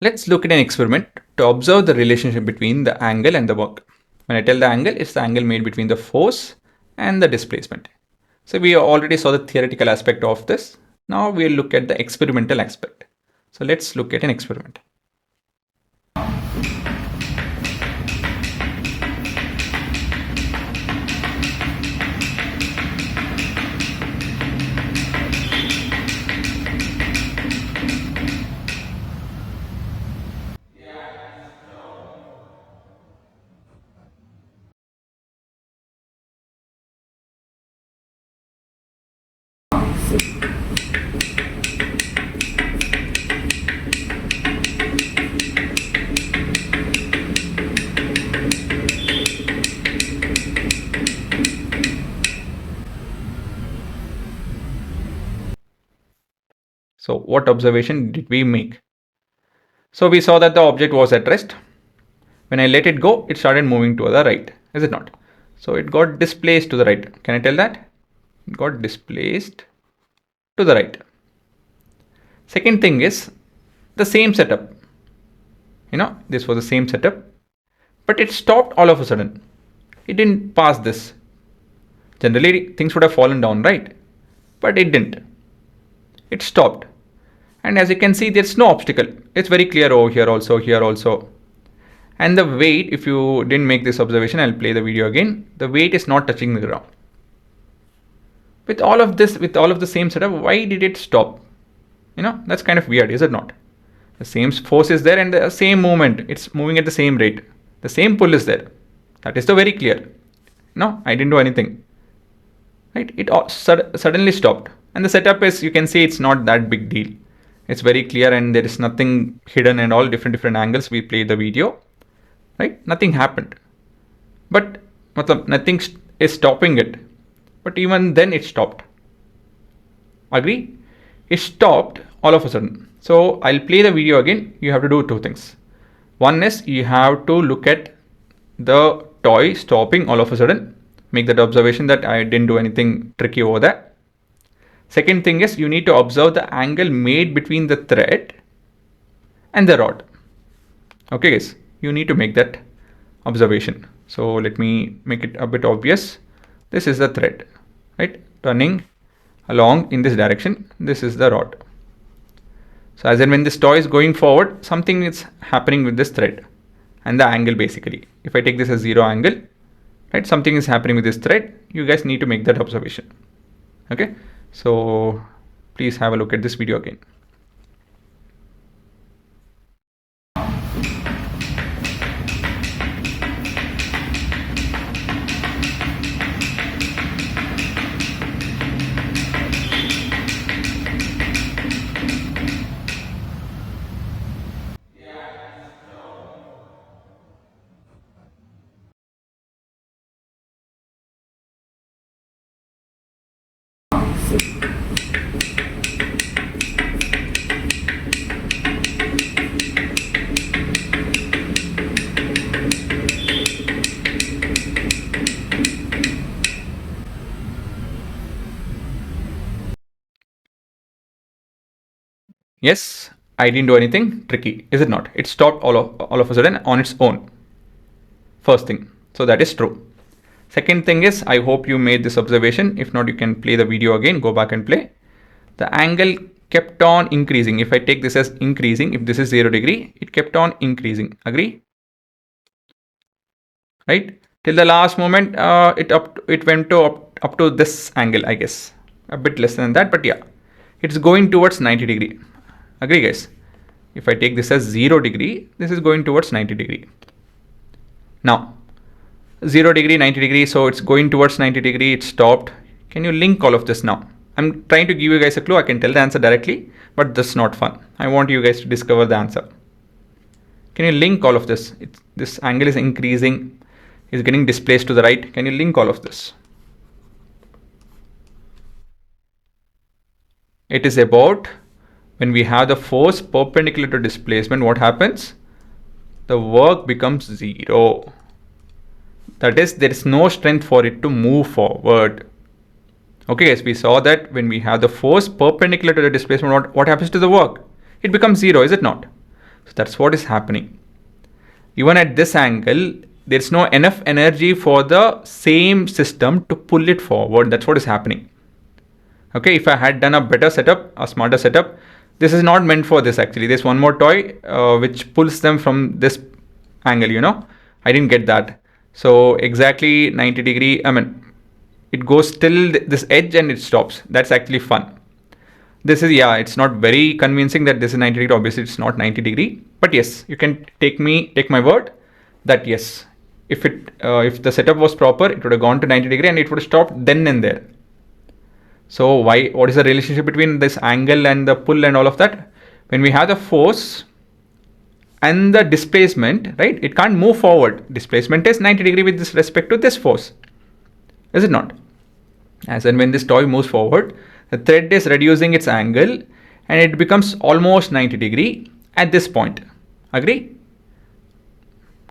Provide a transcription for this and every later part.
Let's look at an experiment to observe the relationship between the angle and the work. When I tell the angle, it's the angle made between the force and the displacement. So we already saw the theoretical aspect of this. Now we'll look at the experimental aspect. So let's look at an experiment. So what observation did we make? So we saw that the object was at rest. When I let it go, it started moving to the right, is it not? So it got displaced to the right. Can I tell that? It got displaced to the right. Second thing is the same setup. This was the same setup, but it stopped all of a sudden. It didn't pass this. Generally, things would have fallen down, right? But it didn't. It stopped. And as you can see, there's no obstacle. It's very clear over here also, here also. And the weight, if you didn't make this observation, I'll play the video again. The weight is not touching the ground. With all of this, with all of the same setup, why did it stop? That's kind of weird, is it not? The same force is there and the same movement. It's moving at the same rate. The same pull is there. That is the very clear. No, I didn't do anything. Right? It suddenly stopped. And the setup is, you can see it's not that big deal. It's very clear and there is nothing hidden and all different angles. We played the video. Right? Nothing happened. But nothing is stopping it. But even then it stopped. Agree? It stopped all of a sudden. So I'll play the video again. You have to do two things. One is you have to look at the toy stopping all of a sudden. Make that observation that I didn't do anything tricky over there. Second thing is you need to observe the angle made between the thread and the rod. Okay guys, you need to make that observation. So let me make it a bit obvious. This is the thread, right? Running along in this direction. This is the rod. So as in when this toy is going forward, something is happening with this thread and the angle basically. If I take this as 0 angle, right, something is happening with this thread. You guys need to make that observation. Okay, so please have a look at this video again. Yes, I didn't do anything tricky, is it not? It stopped all of a sudden on its own. First thing, so that is true. Second thing is, I hope you made this observation. If not, you can play the video again, go back and play. The angle kept on increasing. If I take this as increasing, if this is 0 degree, it kept on increasing. Agree? Right? Till the last moment, it went to up to this angle, I guess. A bit less than that, but yeah. It's going towards 90 degree. Agree guys? If I take this as 0 degree, this is going towards 90 degree. Now, 0 degree, 90 degree, so it's going towards 90 degree, it stopped. Can you link all of this now? I'm trying to give you guys a clue. I can tell the answer directly, but that's not fun. I want you guys to discover the answer. Can you link all of this? This angle is increasing, is getting displaced to the right. Can you link all of this? It is about when we have the force perpendicular to displacement, what happens? The work becomes 0. That is, there is no strength for it to move forward. Okay guys, we saw that when we have the force perpendicular to the displacement, what happens to the work? It becomes 0, is it not? So that's what is happening. Even at this angle, there's no enough energy for the same system to pull it forward. That's what is happening. Okay, if I had done a better setup, a smarter setup, this is not meant for this actually. There's one more toy which pulls them from this angle, you know. I didn't get that. So exactly 90 degree, I mean, it goes till this edge and it stops. That's actually fun. This is, yeah, it's not very convincing that this is 90 degree. Obviously, it's not 90 degree. But yes, you can take my word that yes, if the setup was proper, it would have gone to 90 degree and it would have stopped then and there. So what is the relationship between this angle and the pull and all of that? When we have the force and the displacement, right, it can't move forward. Displacement is 90 degree with this respect to this force. Is it not? As and when this toy moves forward, the thread is reducing its angle and it becomes almost 90 degree at this point. Agree?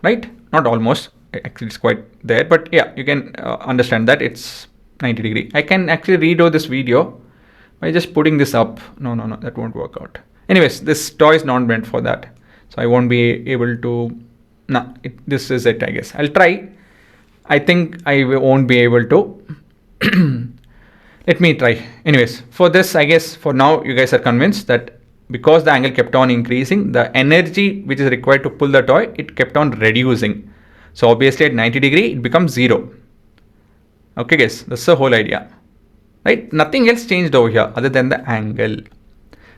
Right? Not almost. Actually, it's quite there. But yeah, you can understand that it's 90 degree. I can actually redo this video by just putting this up. No, that won't work out. Anyways, this toy is not meant for that. So I won't be able to. Nah, this is it, I guess. I'll try. I think I won't be able to. Let me try. Anyways, for this, I guess for now, you guys are convinced that because the angle kept on increasing, the energy which is required to pull the toy, it kept on reducing. So obviously at 90 degree, it becomes 0. Okay, guys, that's the whole idea. Right? Nothing else changed over here other than the angle.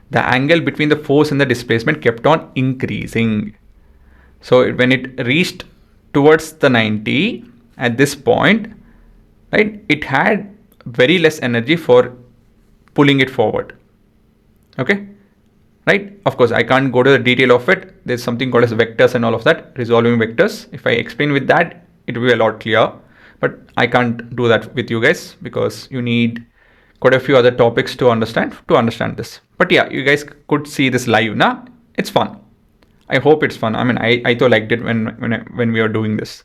The angle between the force and the displacement kept on increasing. So when it reached towards the 90 at this point, right, it had very less energy for pulling it forward. Okay, right? Of course, I can't go to the detail of it. There's something called as vectors and all of that, resolving vectors. If I explain with that, it will be a lot clearer. But I can't do that with you guys because you need quite a few other topics to understand this. But yeah, you guys could see this live now. It's fun. I hope it's fun. I mean, I though liked it when we are doing this.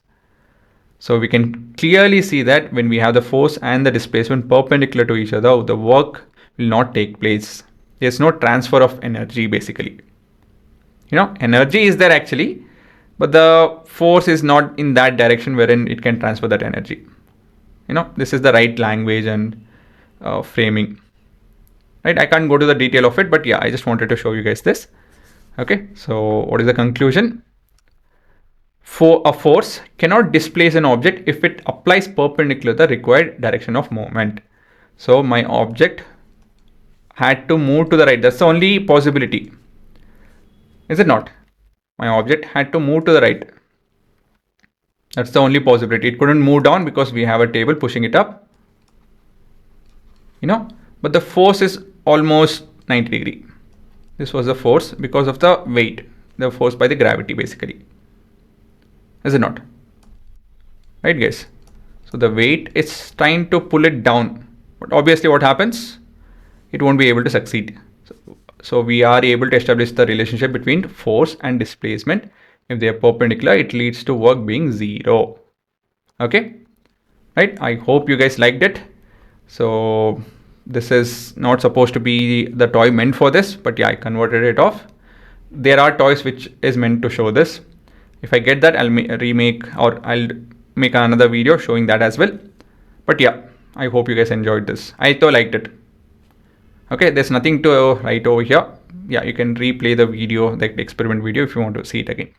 So we can clearly see that when we have the force and the displacement perpendicular to each other, the work will not take place. There's no transfer of energy basically. You know, energy is there actually, but the force is not in that direction wherein it can transfer that energy. You know, this is the right language and framing. Right, I can't go to the detail of it, but yeah, I just wanted to show you guys this. Okay, so what is the conclusion? For a force cannot displace an object if it applies perpendicular to the required direction of movement. So my object had to move to the right. That's the only possibility. Is it not? My object had to move to the right. That's the only possibility. It couldn't move down because we have a table pushing it up. You know, but the force is almost 90 degree. This was the force because of the weight, the force by the gravity basically. Is it not? Right, guys? So the weight is trying to pull it down, but obviously what happens? It won't be able to succeed. So we are able to establish the relationship between force and displacement. If they are perpendicular, it leads to work being 0. Okay? Right? I hope you guys liked it. So this is not supposed to be the toy meant for this, but yeah, I converted it off. There are toys which is meant to show this. If I get that, I'll I'll make another video showing that as well. But yeah, I hope you guys enjoyed this. I though liked it. Okay, there's nothing to write over here. Yeah, you can replay the video, the experiment video if you want to see it again.